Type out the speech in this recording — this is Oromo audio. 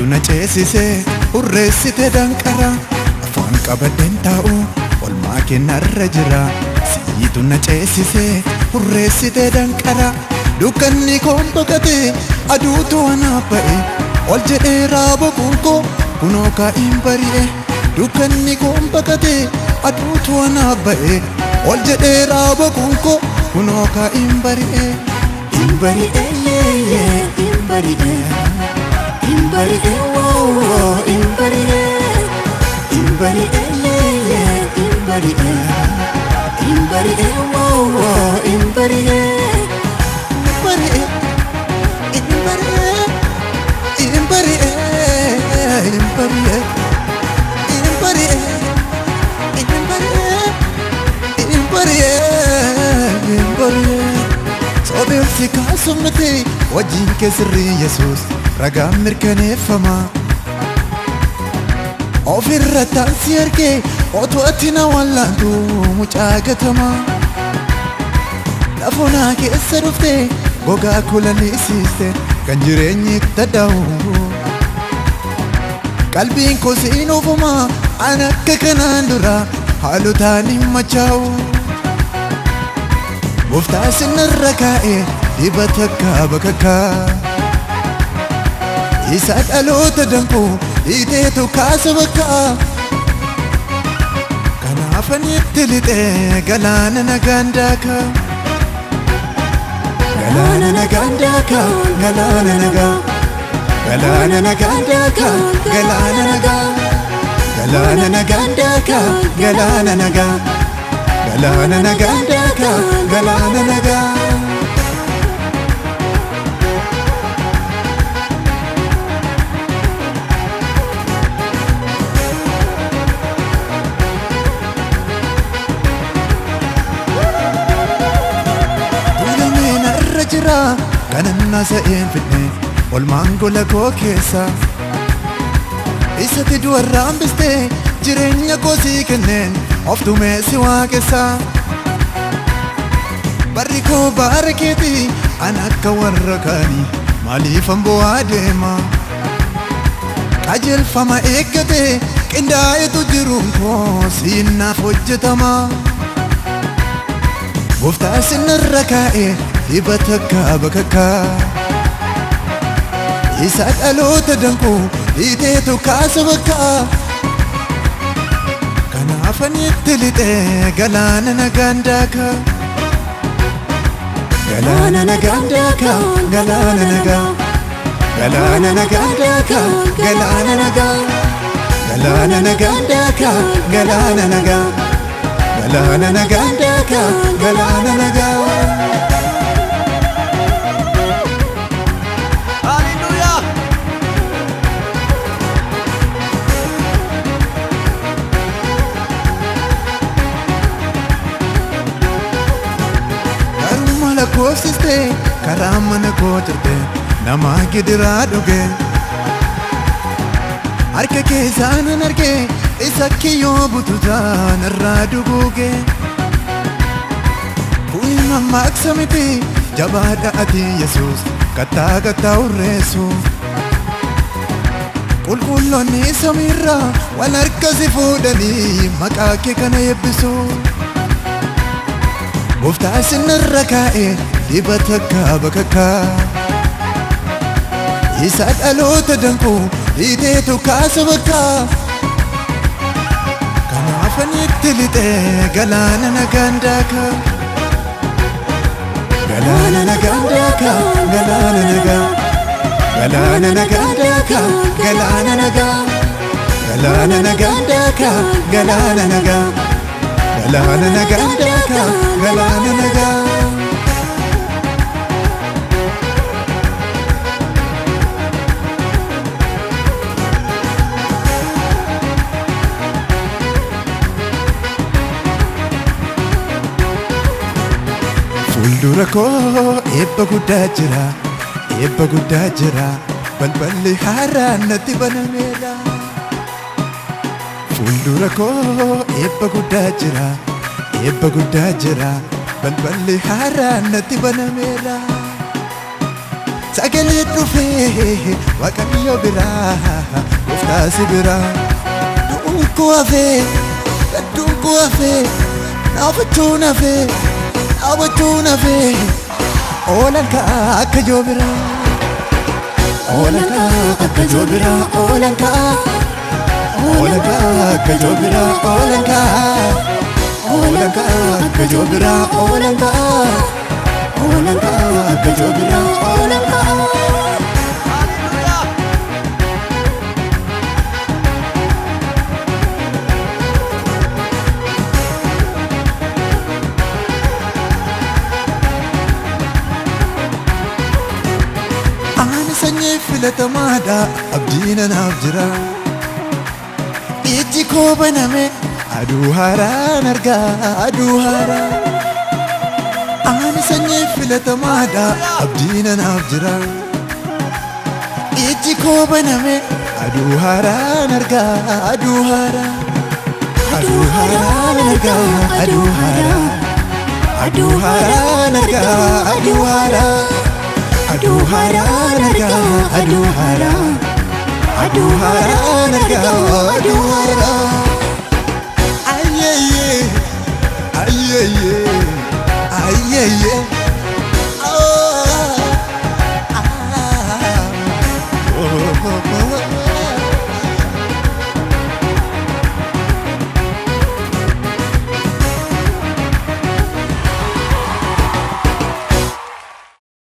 Siyitu na ceesise urreessite danqara afaan qabadheen taa'u olmaa kennarra jira. Siyitu na ceesise urreessite danqara dukkanni koon baqate aduutu anaaf ba'e ol jedhee raaboquun koo kunoo kaa'iin bari'e. Dukkanni koon baqate aduutu anaaf ba'e ol jedhee raaboquun koo kunoo kaa'iin bari'e. Imbari'e imbari'e imbari'e woo imbari'e imbari'e imbari'e imbari'e woo imbari'e imbari'e imbari'e imbari'e imbari'e imbari'e imbari'e imbari'e imbari'e. Sobeelsi kaasumnate wajjin keessirri Yesuus ragaan mirkaneeffama. Ofirra taansi argee otoo ati na wallaantu mucaa gatama. Lafonaa keessa dhufte gogaa kulaniisiiste kan jireenyi tada'u. Qalbiin koo siin ofuma an akka kanaan dura haalotaan hin machaa'u. Gooftaa sinarra kaa'e dibata bakakkaa isa dhaloota danqu hiiteetu kaasa bakkaa. Kanaafan itti lixee galaana nagaan daaka galaana nagaan daaka galaana nagaa galaana nagaan daaka galaana nagaa galaana nagaan daaka galaana nagaa galaana nagaan daaka galaana nagaa. Tuulameen irra jira kanan naasa'een fidne olmaan gola koo keessa isatti du'arraa hambiste jireenya koo sii kenneen of tumee si waaqessa. Barri koo baara keeti an akka warra kaanii maaliifan bu'aa deema. Qajeelfama eeggate qindaa'etu jiruun koo siinnaaf hojjetama. Gooftaa sinarra kaa'e dibata bakakkaa isa dhaloota danqu hiiteetu kaasa bakkaa. Kanaafan itti lixee galaana nagaan daaka galaana nagaan daaka galaana nagaa galaana nagaan daaka galaana nagaa galaana nagaan daaka galaana nagaa galaana nagaan daaka galaana nagaa. Koofsiste karaa mana koo turte nama gidiraa dhuge. Harka keessaanan arge isa kiyyoo bututaan irraa duguuge. Kuni mammaaksa miti jabaadha ati Yesuus kattaa urreessu. Qulqulloonni samiirra wal harka si fuudhanii maqaa kee kana eebbisu. Gooftaa sinarra kaa'e dibata bakakkaa isa dhaloota danqu hiiteetu kaasa bakkaa. Kanaafan itti lixee galaana nagaan daaka galaana nagaan daaka galaana nagaa galaana nagaan daaka galaana nagaa galaana nagaan daaka galaana nagaa galaana nagaan daaka galaana nagaa. Fuuldura koo eebba guddaa jira eebba guddaa jira balballi haaraan natti banameera. Fuuldura koo eebba guddaa jira eebba guddaa jira balballi haaraan natti banameera. sagalee dhufee waaqayyo biraa gooftaa si biraa du'uun hafee gadduun hafee dhaabachuun hafee oolan kaa akka joo biraa oolan kaa akka joo biraa oolan kaa akka joo biraa oolan kaa akka joo biraa oolan kaa akka joo biraa oolan kaa. Sanyii filatamaadha abdiin anaaf jira ijji koo baname aduu haaraan argaa aduu haaraa ani sanyii filatamaadha abdiin anaaf jira ijji koo baname aduu haaraan argaa aduu haaraa aduu haaraan argaa aduu haaraa aduu haaraan argaa aduu haaraa aduu haaraan argaa aduu haaraa aduu haaraan argaa aduu haaraa.